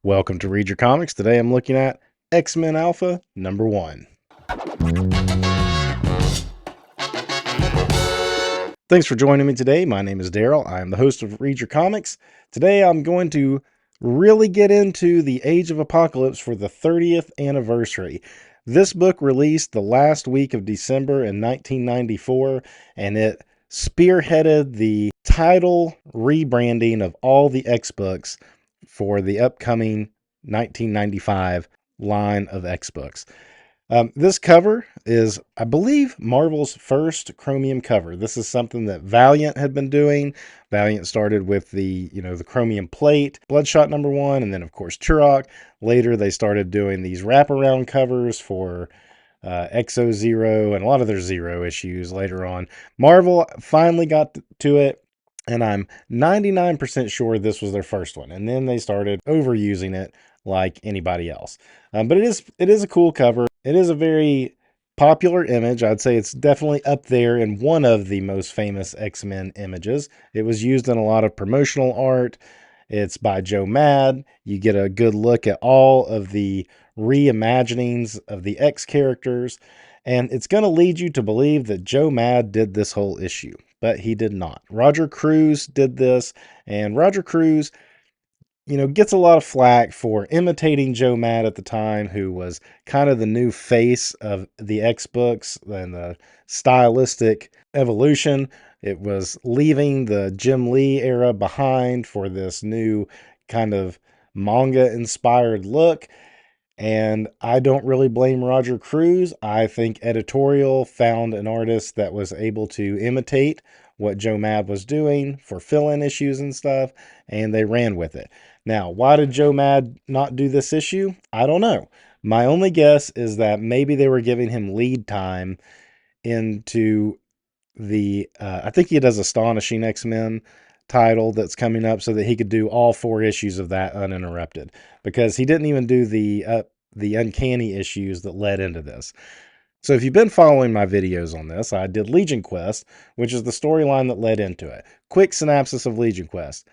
Welcome to Read Your Comics. Today I'm looking at X-Men Alpha #1. Thanks for joining me today. My name is Daryl. I am the host of Read Your Comics. Today I'm going to really get into the Age of Apocalypse for the 30th anniversary. This book released the last week of December in 1994, and it spearheaded the title rebranding of all the X books for the upcoming 1995 line of X books. This cover is, I believe, Marvel's first chromium cover. This is something that Valiant had been doing. Valiant started with the chromium plate, Bloodshot #1, and then of course Turok. Later they started doing these wraparound covers for Exo Zero and a lot of their Zero issues later on. Marvel finally got to it, and I'm 99% sure this was their first one. And then they started overusing it like anybody else. But it is a cool cover. It is a very popular image. I'd say it's definitely up there in one of the most famous X-Men images. It was used in a lot of promotional art. It's by Joe Mad. You get a good look at all of the reimaginings of the X characters, and it's going to lead you to believe that Joe Mad did this whole issue, but he did not. Roger Cruz did this, and Roger Cruz, gets a lot of flack for imitating Joe Mad at the time, who was kind of the new face of the X books and the stylistic evolution. It was leaving the Jim Lee era behind for this new kind of manga inspired look. And I don't really blame Roger Cruz. I think editorial found an artist that was able to imitate what Joe Mad was doing for fill-in issues and stuff, and they ran with it. Now, why did Joe Mad not do this issue? I don't know. My only guess is that maybe they were giving him lead time into I think he does Astonishing X-Men title that's coming up, so that he could do all 4 issues of that uninterrupted, because he didn't even do the Uncanny issues that led into this. So if you've been following my videos on this, I did Legion Quest, which is the storyline that led into it. Quick synopsis of Legion Quest.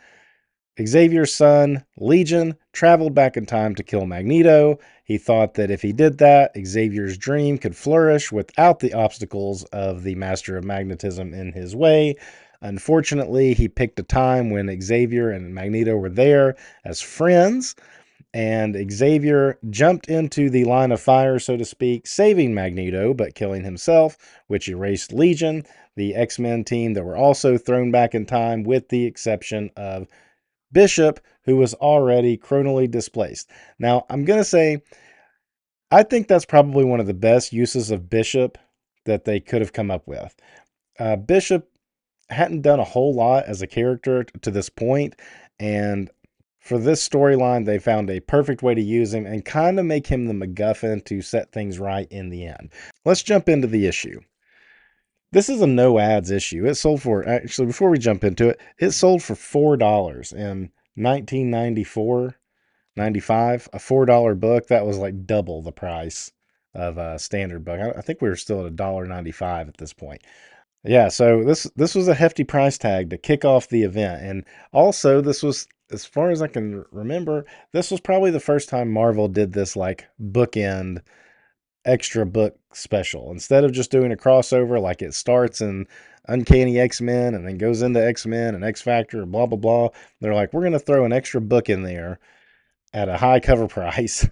Xavier's son, Legion, traveled back in time to kill Magneto. He thought that if he did that, Xavier's dream could flourish without the obstacles of the Master of Magnetism in his way. Unfortunately, he picked a time when Xavier and Magneto were there as friends, and Xavier jumped into the line of fire, so to speak, saving Magneto, but killing himself, which erased Legion, the X-Men team that were also thrown back in time, with the exception of Bishop, who was already chronally displaced. Now, I'm going to say, I think that's probably one of the best uses of Bishop that they could have come up with. Bishop hadn't done a whole lot as a character to this point, and for this storyline, they found a perfect way to use him and kind of make him the MacGuffin to set things right in the end. Let's jump into the issue. This is a no ads issue. It sold for, actually, before we jump into it, it sold for $4 in 1994, 95. A $4 book, that was like double the price of a standard book. I think we were still at $1.95 at this point. Yeah, so this was a hefty price tag to kick off the event. And also, this was, as far as I can remember, this was probably the first time Marvel did this like bookend extra book special. Instead of just doing a crossover, like it starts in Uncanny X-Men and then goes into X-Men and X-Factor and blah, blah, blah. They're like, we're going to throw an extra book in there at a high cover price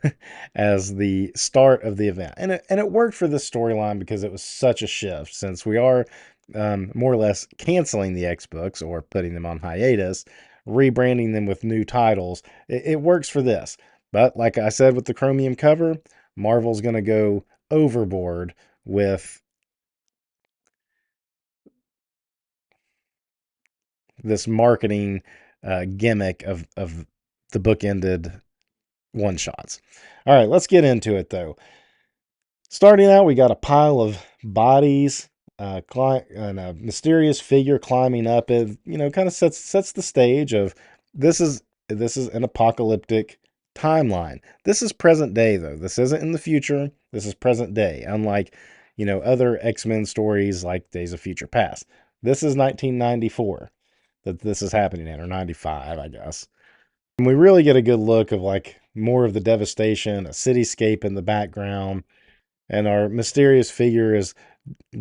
as the start of the event. And it worked for this storyline because it was such a shift, since we are more or less canceling the X books or putting them on hiatus, rebranding them with new titles. It works for this. But like I said with the chromium cover, Marvel's going to go overboard with this marketing gimmick of the bookended one shots. All right, let's get into it though. Starting out, we got a pile of bodies, and a mysterious figure climbing up. It kind of sets the stage of this is an apocalyptic timeline. This is present day though. This isn't in the future. This is present day. Unlike other X-Men stories like Days of Future Past. This is 1994 that this is happening in, or 95, I guess. And we really get a good look of like more of the devastation, a cityscape in the background, and our mysterious figure is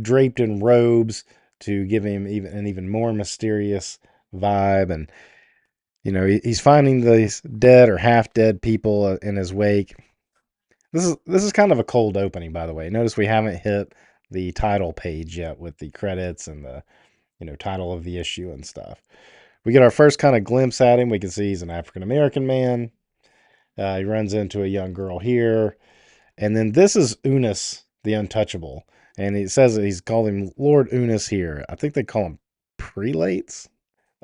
draped in robes to give him an even more mysterious vibe. And he's finding these dead or half dead people in his wake. This is kind of a cold opening, by the way. Notice we haven't hit the title page yet with the credits and the title of the issue and stuff. We get our first kind of glimpse at him. We can see he's an African American man. He runs into a young girl here, and then this is Unis the Untouchable, and he says that he's called him Lord Unis here. I think they call him prelates.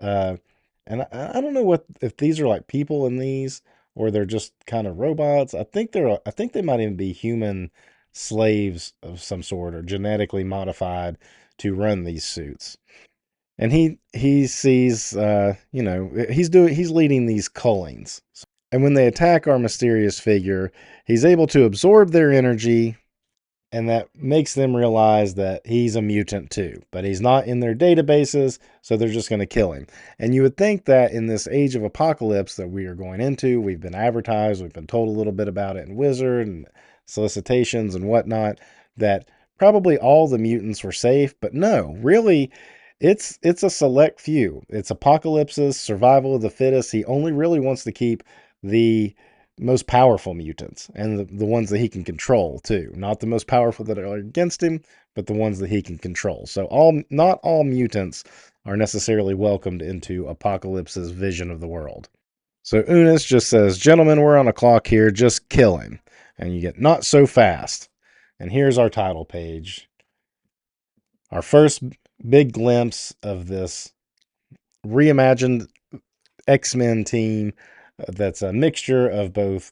Uh, and I don't know if these are like people in these or they're just kind of robots. I think they might even be human slaves of some sort or genetically modified to run these suits. And he sees he's leading these cullings. And when they attack our mysterious figure, he's able to absorb their energy, and that makes them realize that he's a mutant too. But he's not in their databases, so they're just going to kill him. And you would think that in this age of apocalypse that we are going into, we've been advertised, we've been told a little bit about it in Wizard and solicitations and whatnot, that probably all the mutants were safe. But no, really, it's a select few. It's Apocalypse's survival of the fittest. He only really wants to keep the most powerful mutants and the ones that he can control too. Not the most powerful that are against him, but the ones that he can control. So not all mutants are necessarily welcomed into Apocalypse's vision of the world. So Unis just says, "Gentlemen, we're on a clock here, just kill him." And you get "not so fast." And here's our title page. Our first big glimpse of this reimagined X-Men team that's a mixture of both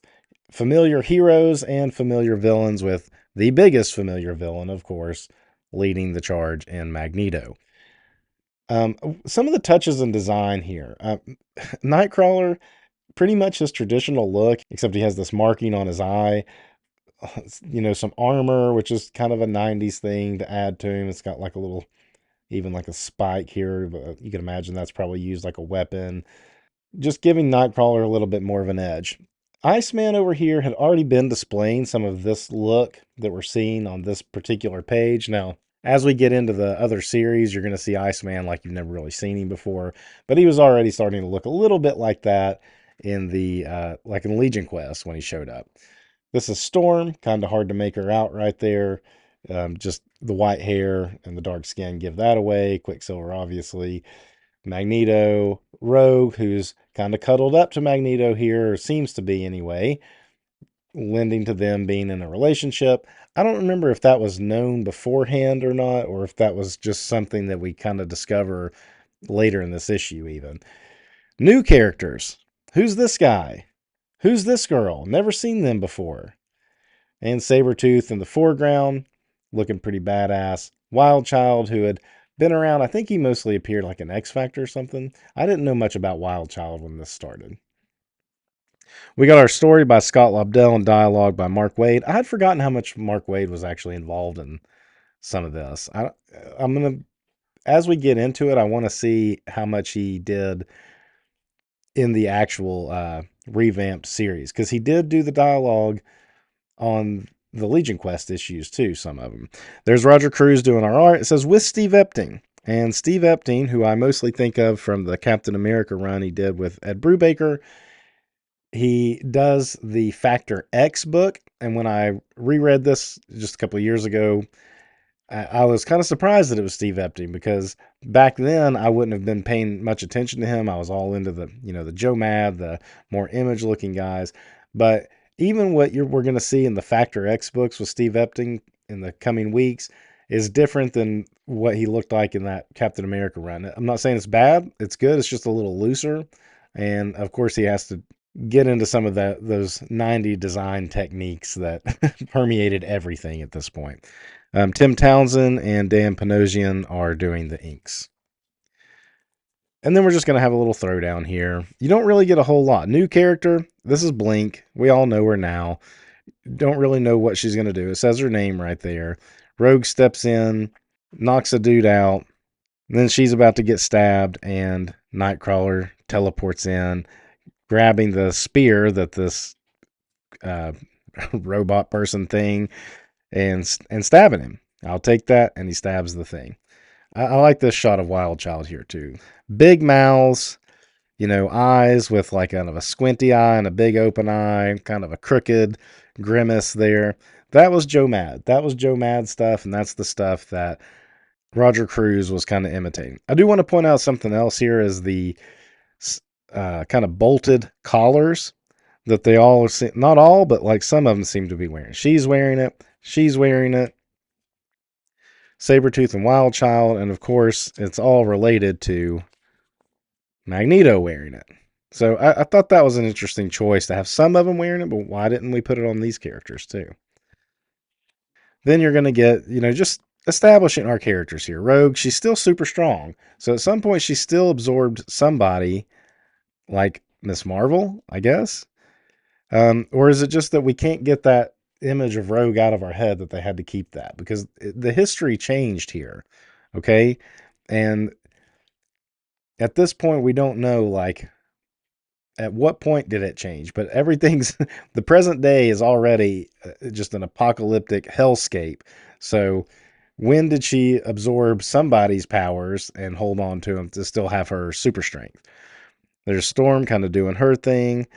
familiar heroes and familiar villains, with the biggest familiar villain, of course, leading the charge in Magneto. Some of the touches in design here. Nightcrawler, pretty much his traditional look, except he has this marking on his eye. Some armor, which is kind of a 90s thing to add to him. It's got like a little, even like a spike here. But you can imagine that's probably used like a weapon, just giving Nightcrawler a little bit more of an edge. Iceman over here had already been displaying some of this look that we're seeing on this particular page. Now, as we get into the other series, you're going to see Iceman like you've never really seen him before, but he was already starting to look a little bit like that in the like in Legion Quest when he showed up. This is Storm, kind of hard to make her out right there. Just the white hair and the dark skin give that away. Quicksilver, obviously. Magneto, Rogue, who's kind of cuddled up to Magneto here, or seems to be anyway, lending to them being in a relationship. I don't remember if that was known beforehand or not, or if that was just something that we kind of discover later in this issue even. New characters. Who's this guy? Who's this girl? Never seen them before. And Sabretooth in the foreground, looking pretty badass. Wild Child, who had been around. I think he mostly appeared like an X Factor or something. I didn't know much about Wild Child when this started. We got our story by Scott Lobdell and dialogue by Mark Waid. I had forgotten how much Mark Waid was actually involved in some of this. I'm going to, as we get into it, I want to see how much he did in the actual revamped series, because he did do the dialogue on the Legion Quest issues too, some of them. There's Roger Cruz doing our art. It says, with Steve Epting. And Steve Epting, who I mostly think of from the Captain America run he did with Ed Brubaker, he does the Factor X book. And when I reread this just a couple of years ago, I was kind of surprised that it was Steve Epting, because back then I wouldn't have been paying much attention to him. I was all into the Joe Mad, the more image looking guys. But even what we're going to see in the Factor X books with Steve Epting in the coming weeks is different than what he looked like in that Captain America run. I'm not saying it's bad. It's good. It's just a little looser. And of course he has to get into some of those 90 design techniques that permeated everything at this point. Tim Townsend and Dan Panosian are doing the inks. And then we're just going to have a little throwdown here. You don't really get a whole lot. New character. This is Blink. We all know her now. Don't really know what she's going to do. It says her name right there. Rogue steps in, knocks a dude out. Then she's about to get stabbed, and Nightcrawler teleports in, grabbing the spear that this uh, robot person thing and stabbing him. I'll take that, and he stabs the thing. I like this shot of Wild Child here too. Big mouths, eyes with like kind of a squinty eye and a big open eye, kind of a crooked grimace there. That was Joe Mad. That was Joe Mad stuff, and that's the stuff that Roger Cruz was kind of imitating. I do want to point out something else here is the kind of bolted collars that they all, not all, but like some of them seem to be wearing. She's wearing it. She's wearing it. Sabretooth and Wild Child, and of course, it's all related to Magneto wearing it. So I thought that was an interesting choice to have some of them wearing it, but why didn't we put it on these characters too? Then you're going to get, just establishing our characters here. Rogue, she's still super strong. So at some point, she still absorbed somebody like Miss Marvel, I guess. Or is it just that we can't get that image of Rogue out of our head that they had to keep that? Because the history changed here, okay? And at this point, we don't know, like, at what point did it change? But everything's, the present day is already just an apocalyptic hellscape. So when did she absorb somebody's powers and hold on to them to still have her super strength? There's Storm kind of doing her thing.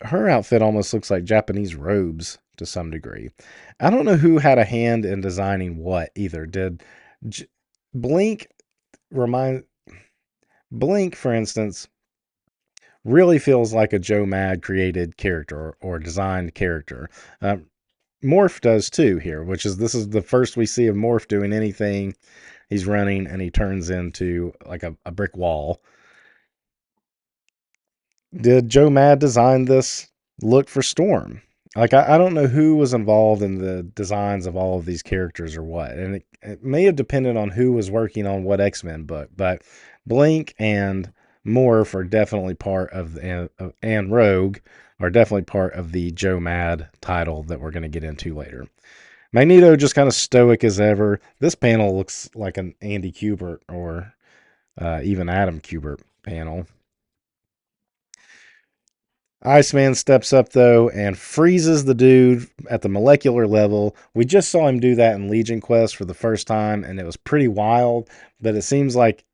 Her outfit almost looks like Japanese robes to some degree. I don't know who had a hand in designing what either. Did Blink remind Blink, for instance, really feels like a Joe Mad created character or designed character. Morph does too here, which is this is the first we see of Morph doing anything. He's running and he turns into like a brick wall. Did Joe Mad design this look for Storm? Like, I don't know who was involved in the designs of all of these characters or what. And it may have depended on who was working on what X-Men book, but Blink and Morph are definitely part of and Rogue are definitely part of the Joe Mad title that we're going to get into later. Magneto just kind of stoic as ever. This panel looks like an Andy Kubert or even Adam Kubert panel. Iceman steps up, though, and freezes the dude at the molecular level. We just saw him do that in Legion Quest for the first time, and it was pretty wild. But it seems like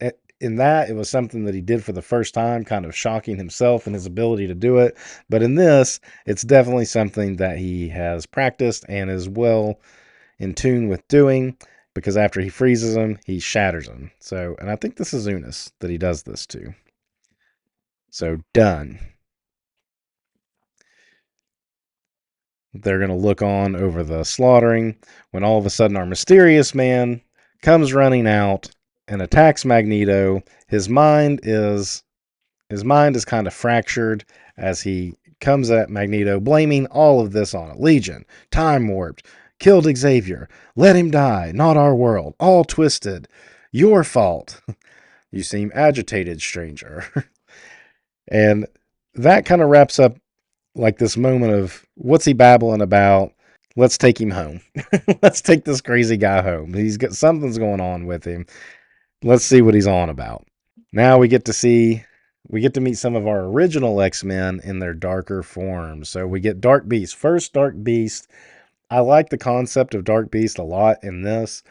in that, it was something that he did for the first time, kind of shocking himself and his ability to do it. But in this, it's definitely something that he has practiced and is well in tune with doing, because after he freezes him, he shatters him. So, and I think this is Unis that he does this to. So, done. They're going to look on over the slaughtering when all of a sudden our mysterious man comes running out and attacks Magneto. His mind is kind of fractured as he comes at Magneto, blaming all of this on a Legion, time warped, killed Xavier, let him die, not our world, all twisted, your fault. You seem agitated, stranger. And that kind of wraps up like this moment of what's he babbling about? Let's take him home. Let's take this crazy guy home. He's got something's going on with him. Let's see what he's on about. Now we get to meet some of our original X-Men in their darker forms. So we get Dark Beast. First Dark Beast. I like the concept of Dark Beast a lot in this.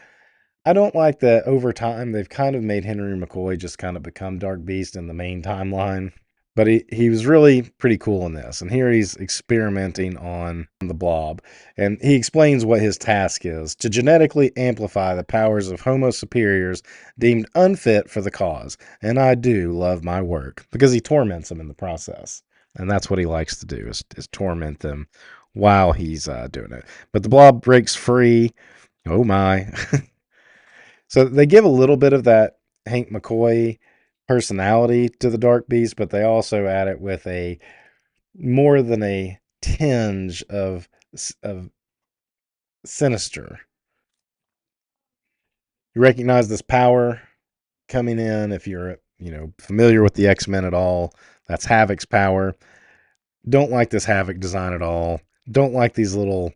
I don't like that over time they've kind of made Henry McCoy just kind of become Dark Beast in the main timeline. But he was really pretty cool in this. And here he's experimenting on the Blob. And he explains what his task is: to genetically amplify the powers of Homo superiors deemed unfit for the cause. And I do love my work, because he torments them in the process. And that's what he likes to do, is torment them while he's doing it. But the Blob breaks free. Oh my. So they give a little bit of that Hank McCoy personality to the Dark Beast, but they also add it with a more than a tinge of sinister. You recognize this power coming in if you're familiar with the X-Men at all. That's Havoc's power. Don't like this Havoc design at all. Don't like these little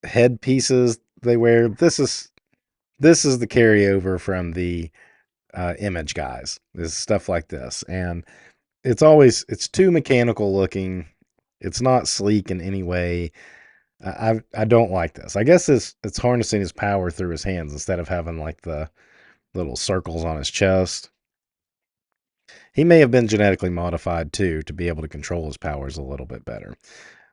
head pieces they wear. This is the carryover from the Image guys. Is stuff like this, and it's too mechanical looking. It's not sleek in any way. I don't like this. I guess it's harnessing his power through his hands instead of having like the little circles on his chest. He may have been genetically modified too to be able to control his powers a little bit better.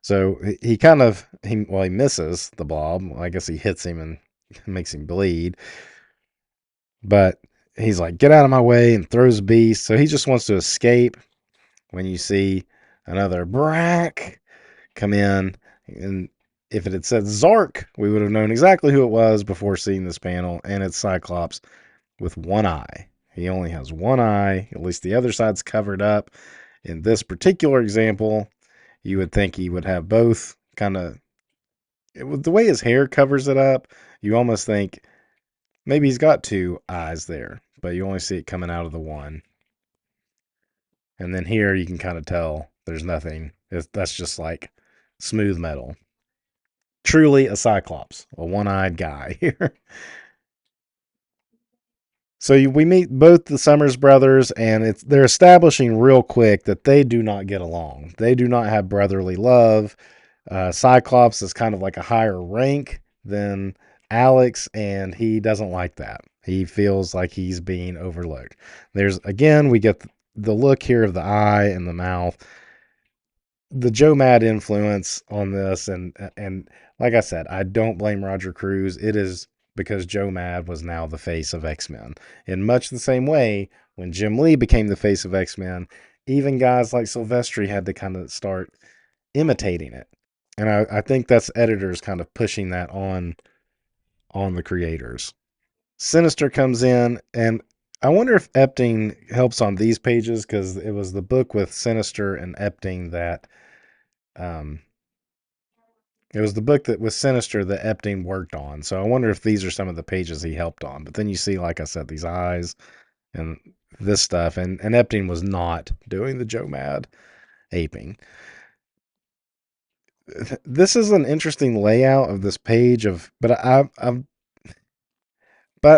So he kind of he misses the blob. I guess he hits him and makes him bleed. But he's like, "Get out of my way," and throws beast. So he just wants to escape. When you see another Brack come in, and if it had said Zark, we would have known exactly who it was before seeing this panel. And it's Cyclops with one eye. He only has one eye. At least the other side's covered up. In this particular example, you would think he would have both. Kind of the way his hair covers it up, you almost think maybe he's got two eyes there, but you only see it coming out of the one. And then here you can kind of tell there's nothing. That's just like smooth metal. Truly a Cyclops, a one-eyed guy here. So we meet both the Summers brothers, and they're establishing real quick that they do not get along. They do not have brotherly love. Cyclops is kind of like a higher rank than Alex, and he doesn't like that. He feels like he's being overlooked. We get the look here of the eye and the mouth. The Joe Mad influence on this, and like I said, I don't blame Roger Cruz. It is because Joe Mad was now the face of X-Men. In much the same way, when Jim Lee became the face of X-Men, even guys like Silvestri had to kind of start imitating it. And I think that's editors kind of pushing that on the creators. Sinister comes in, and I wonder if Epting helps on these pages, because it was the book with Sinister and Epting that it was the book that was Sinister that Epting worked on. So I wonder if these are some of the pages he helped on. But then you see, like I said, these eyes and this stuff, and Epting was not doing the Joe Mad aping. This is an interesting layout of this page but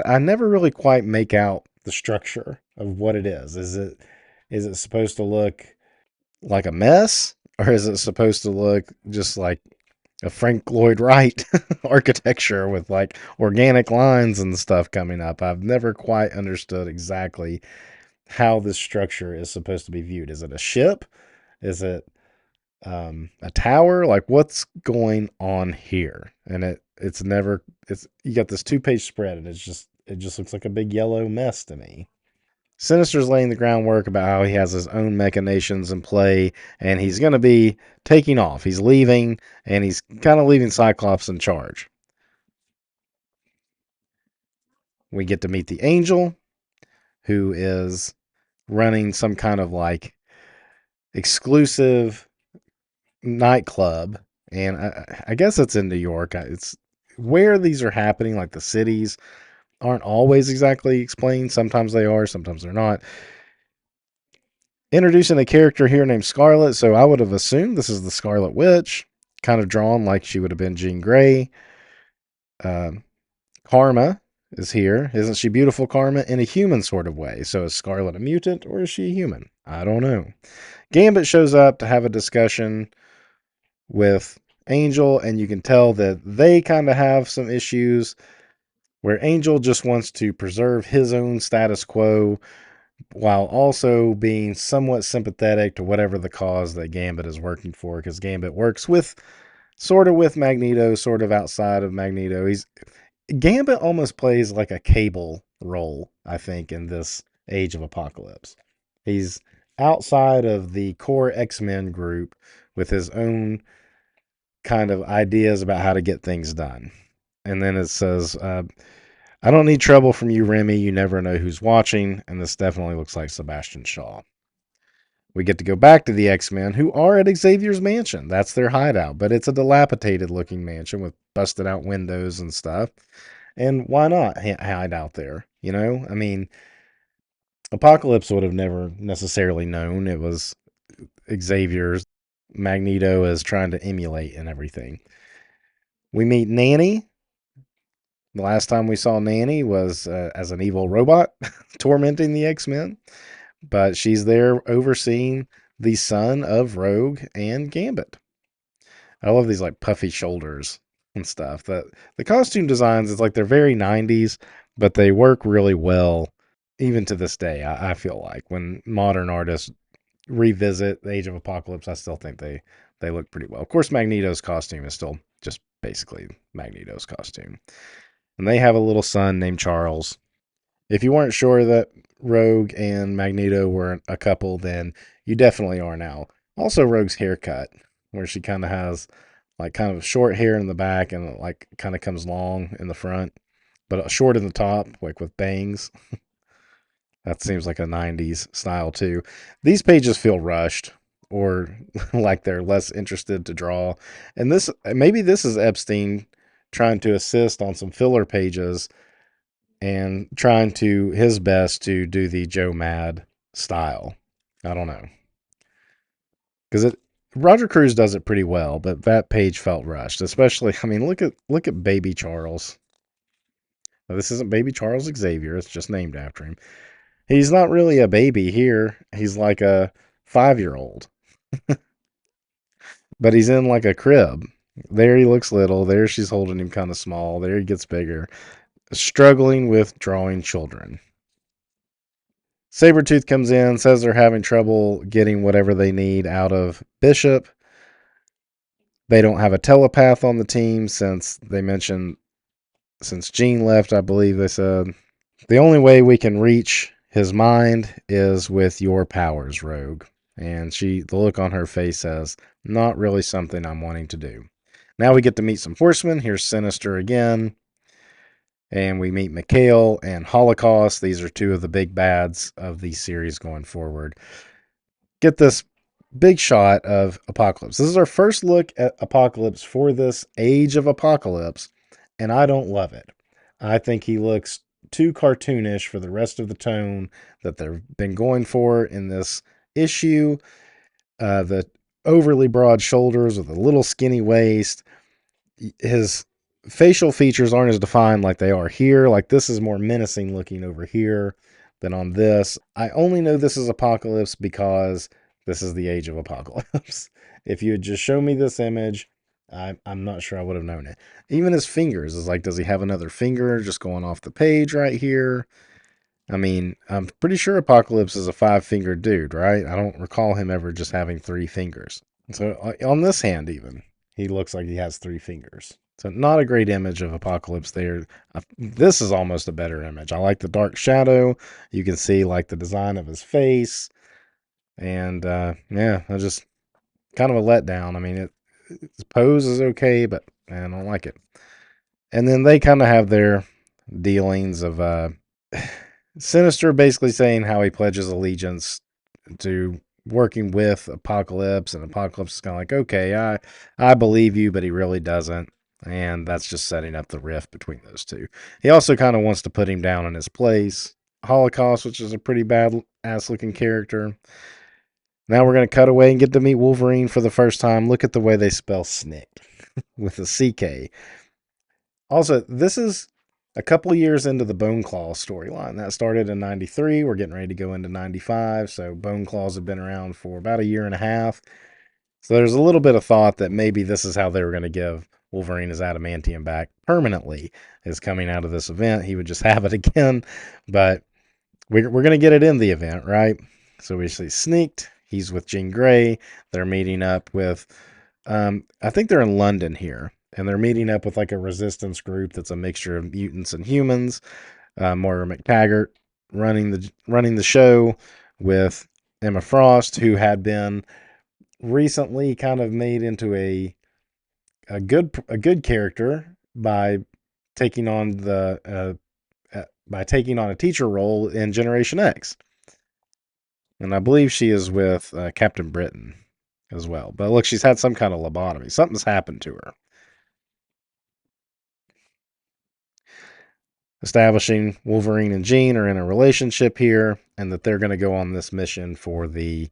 I never really quite make out the structure of what it is. Is it supposed to look like a mess, or is it supposed to look just like a Frank Lloyd Wright architecture with like organic lines and stuff coming up? I've never quite understood exactly how this structure is supposed to be viewed. Is it a ship? Is it a tower? Like, what's going on here? And it's you got this 2-page spread, and it just looks like a big yellow mess to me. Sinister's laying the groundwork about how he has his own machinations in play, and he's going to be taking off. He's leaving, and he's kind of leaving Cyclops in charge. We get to meet the Angel, who is running some kind of like exclusive nightclub, and I guess it's in New York. It's where these are happening, like the cities aren't always exactly explained. Sometimes they are, sometimes they're not. Introducing a character here named Scarlet, so I would have assumed this is the Scarlet Witch, kind of drawn like she would have been Jean Grey. Karma is here. Isn't she beautiful, Karma? In a human sort of way. So is Scarlet a mutant, or is she a human? I don't know. Gambit shows up to have a discussion with Angel, and you can tell that they kind of have some issues where Angel just wants to preserve his own status quo while also being somewhat sympathetic to whatever the cause that Gambit is working for, because Gambit works with Magneto, sort of outside of Magneto. Gambit almost plays like a Cable role, I think, in this Age of Apocalypse. He's outside of the core X-Men group with his own kind of ideas about how to get things done. And then it says, I don't need trouble from you, Remy. You never know who's watching. And this definitely looks like Sebastian Shaw. We get to go back to the X-Men, who are at Xavier's mansion. That's their hideout, but it's a dilapidated looking mansion with busted out windows and stuff. And why not hide out there? You know, I mean, Apocalypse would have never necessarily known it was Xavier's. Magneto is trying to emulate and everything. We meet Nanny. The last time we saw Nanny was as an evil robot tormenting the X-Men, but she's there overseeing the son of Rogue and Gambit. I love these like puffy shoulders and stuff. The costume designs is like they're very 90s, but they work really well even to this day. I feel like when modern artists revisit the Age of Apocalypse, I still think they look pretty well. Of course, Magneto's costume is still just basically Magneto's costume. And they have a little son named Charles. If you weren't sure that Rogue and Magneto were a couple, then you definitely are now. Also, Rogue's haircut, where she kind of has like kind of short hair in the back and like kind of comes long in the front, but short in the top, like with bangs. That seems like a 90s style too. These pages feel rushed or like they're less interested to draw. And this maybe this is Epstein trying to assist on some filler pages and trying to his best to do the Joe Mad style. I don't know. Cuz it Roger Cruz does it pretty well, but that page felt rushed, especially I mean look at baby Charles. Now, this isn't baby Charles Xavier, it's just named after him. He's not really a baby here. He's like a 5-year-old, but he's in like a crib. There he looks little. There she's holding him kind of small. There he gets bigger. Struggling with drawing children. Sabretooth comes in, says they're having trouble getting whatever they need out of Bishop. They don't have a telepath on the team since Jean left, I believe they said. The only way we can reach his mind is with your powers, Rogue. And the look on her face says, not really something I'm wanting to do. Now we get to meet some horsemen. Here's Sinister again. And we meet Mikhail and Holocaust. These are two of the big bads of the series going forward. Get this big shot of Apocalypse. This is our first look at Apocalypse for this Age of Apocalypse, and I don't love it. I think he looks too cartoonish for the rest of the tone that they've been going for in this issue. The overly broad shoulders with a little skinny waist. His facial features aren't as defined like they are here. Like this is more menacing looking over here than on this. I only know this is Apocalypse because this is the Age of Apocalypse. If you had just shown me this image, I'm not sure I would have known it. Even his fingers is like, does he have another finger just going off the page right here? I mean, I'm pretty sure Apocalypse is a 5-fingered dude, right? I don't recall him ever just having 3 fingers. So on this hand, even, he looks like he has 3 fingers. So not a great image of Apocalypse there. This is almost a better image. I like the dark shadow. You can see like the design of his face. And yeah, I just kind of a letdown. I mean, his pose is okay, but I don't like it. And then they kind of have their dealings of Sinister basically saying how he pledges allegiance to working with Apocalypse, and Apocalypse is kind of like, okay, I believe you, but he really doesn't. And that's just setting up the rift between those two. He also kind of wants to put him down in his place. Holocaust, which is a pretty bad ass looking character. Now we're going to cut away and get to meet Wolverine for the first time. Look at the way they spell Snick with a CK. Also, this is a couple years into the Bone Claw storyline. That started in 93. We're getting ready to go into 95. So Bone Claws have been around for about a year and a half. So there's a little bit of thought that maybe this is how they were going to give Wolverine his adamantium back permanently, is coming out of this event. He would just have it again. But we're going to get it in the event, right? So we see Sneaked. He's with Jean Grey. They're meeting up with, I think they're in London here. And they're meeting up with like a resistance group that's a mixture of mutants and humans. Moira McTaggart running the show with Emma Frost, who had been recently kind of made into a good character by taking on a teacher role in Generation X. And I believe she is with Captain Britain as well. But look, she's had some kind of lobotomy. Something's happened to her. Establishing Wolverine and Jean are in a relationship here, and that they're going to go on this mission for the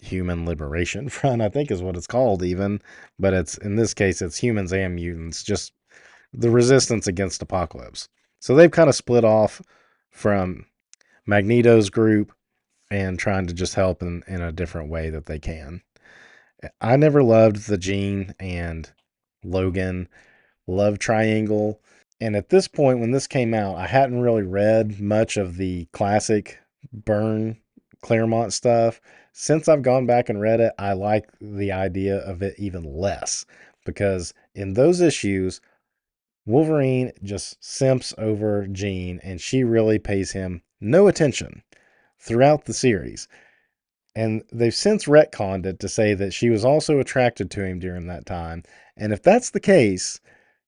Human Liberation Front, I think is what it's called even. But it's in this case, it's humans and mutants, just the resistance against Apocalypse. So they've kind of split off from Magneto's group. and trying to just help in a different way that they can. I never loved the Jean and Logan love triangle. And at this point, when this came out, I hadn't really read much of the classic Byrne Claremont stuff. Since I've gone back and read it, I like the idea of it even less because in those issues, Wolverine just simps over Jean and she really pays him no attention throughout the series. And they've since retconned it to say that she was also attracted to him during that time. And if that's the case,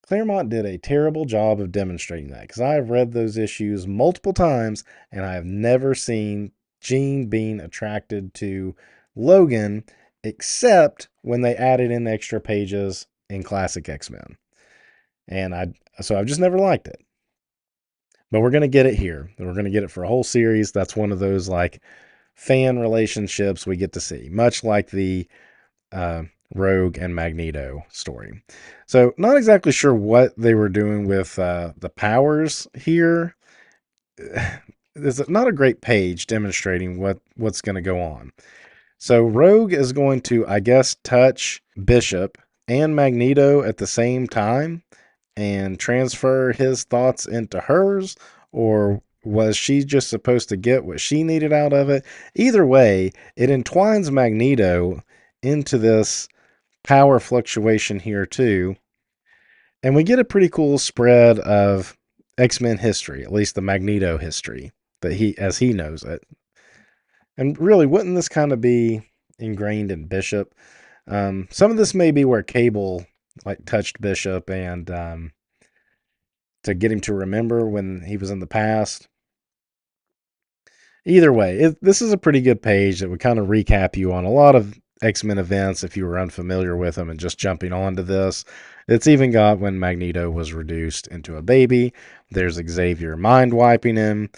Claremont did a terrible job of demonstrating that because I have read those issues multiple times and I have never seen Jean being attracted to Logan except when they added in extra pages in classic X-Men. And so I've just never liked it. But we're going to get it here. We're going to get it for a whole series. That's one of those like fan relationships we get to see, much like the uh, Rogue and Magneto story. So, not exactly sure what they were doing with the powers here. There's not a great page demonstrating what's going to go on. So, Rogue is going to, I guess, touch Bishop and Magneto at the same time and transfer his thoughts into hers, or was she just supposed to get what she needed out of it? Either way, it entwines Magneto into this power fluctuation here too. And we get a pretty cool spread of X-Men history, at least the Magneto history that he as he knows it. And really, wouldn't this kind of be ingrained in Bishop? Some of this may be where Cable like touched Bishop and to get him to remember when he was in the past. Either way, this is a pretty good page that would kind of recap you on a lot of X-Men events if you were unfamiliar with them and just jumping onto this. It's even got when Magneto was reduced into a baby. There's Xavier mind wiping him,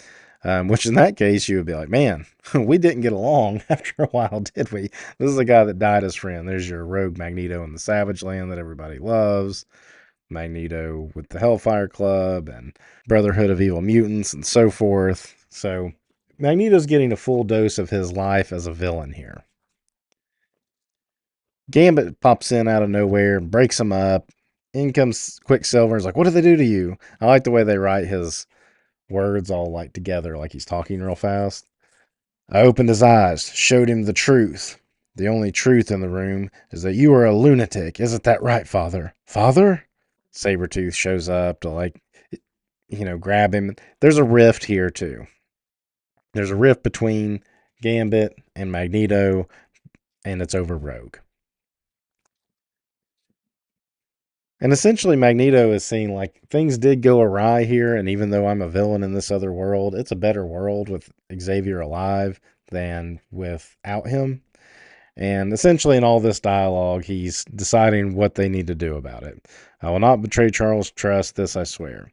which in that case you would be like, man, we didn't get along after a while, did we? This is a guy that died as friend. There's your rogue Magneto in the Savage Land that everybody loves. Magneto with the Hellfire Club and Brotherhood of Evil Mutants and so forth. So Magneto's getting a full dose of his life as a villain here. Gambit pops in out of nowhere and breaks him up. In comes Quicksilver. Is like, what did they do to you? I like the way they write his words all like together, like he's talking real fast. I opened his eyes, showed him the truth. The only truth in the room is that you are a lunatic. Isn't that right, Father? Father? Sabretooth shows up to like, grab him. There's a rift here too. There's a rift between Gambit and Magneto, and it's over Rogue. And essentially, Magneto is saying, like, things did go awry here, and even though I'm a villain in this other world, it's a better world with Xavier alive than without him. And essentially, in all this dialogue, he's deciding what they need to do about it. I will not betray Charles' trust, this I swear.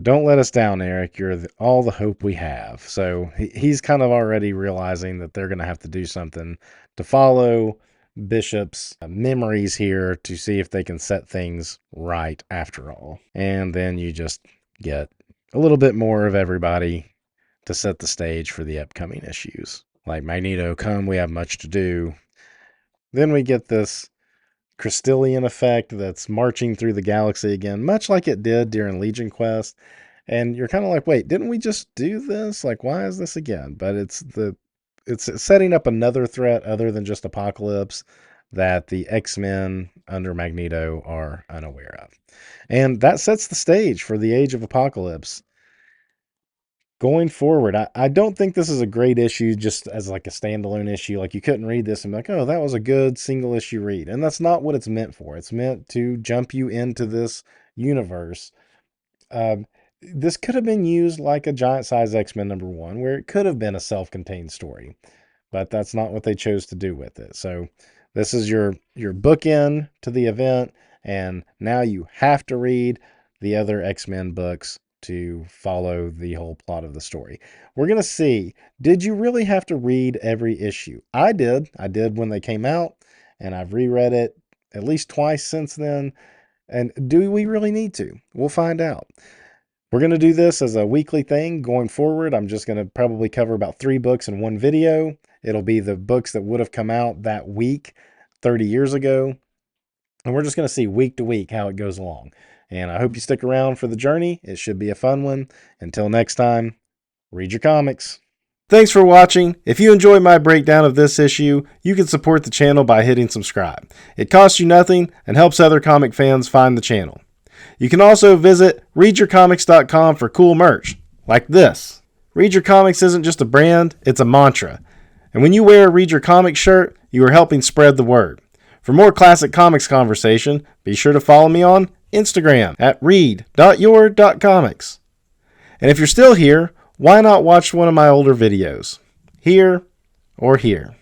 Don't let us down, Eric. You're all the hope we have. So he's kind of already realizing that they're going to have to do something to follow Bishop's memories here to see if they can set things right after all. And then you just get a little bit more of everybody to set the stage for the upcoming issues. Like Magneto, come, we have much to do. Then we get this Crystallian effect that's marching through the galaxy again, much like it did during Legion Quest. And you're kind of like, wait, didn't we just do this? Like, why is this again? But it's setting up another threat other than just Apocalypse that the X-Men under Magneto are unaware of. And that sets the stage for the Age of Apocalypse. Going forward, I don't think this is a great issue just as like a standalone issue. Like you couldn't read this and be like, oh, that was a good single issue read. And that's not what it's meant for. It's meant to jump you into this universe. This could have been used like a giant size X-Men #1, where it could have been a self-contained story, but that's not what they chose to do with it. So this is your bookend to the event, and now you have to read the other X-Men books to follow the whole plot of the story. We're going to see, did you really have to read every issue? I did. I did when they came out, and I've reread it at least twice since then. And do we really need to? We'll find out. We're going to do this as a weekly thing going forward. I'm just going to probably cover about 3 books in one video. It'll be the books that would have come out that week 30 years ago. And we're just going to see week to week how it goes along. And I hope you stick around for the journey. It should be a fun one. Until next time, read your comics. Thanks for watching. If you enjoyed my breakdown of this issue, you can support the channel by hitting subscribe. It costs you nothing and helps other comic fans find the channel. You can also visit readyourcomics.com for cool merch, like this. Read Your Comics isn't just a brand, it's a mantra. And when you wear a Read Your Comics shirt, you are helping spread the word. For more classic comics conversation, be sure to follow me on Instagram at read.your.comics. And if you're still here, why not watch one of my older videos? Here or here.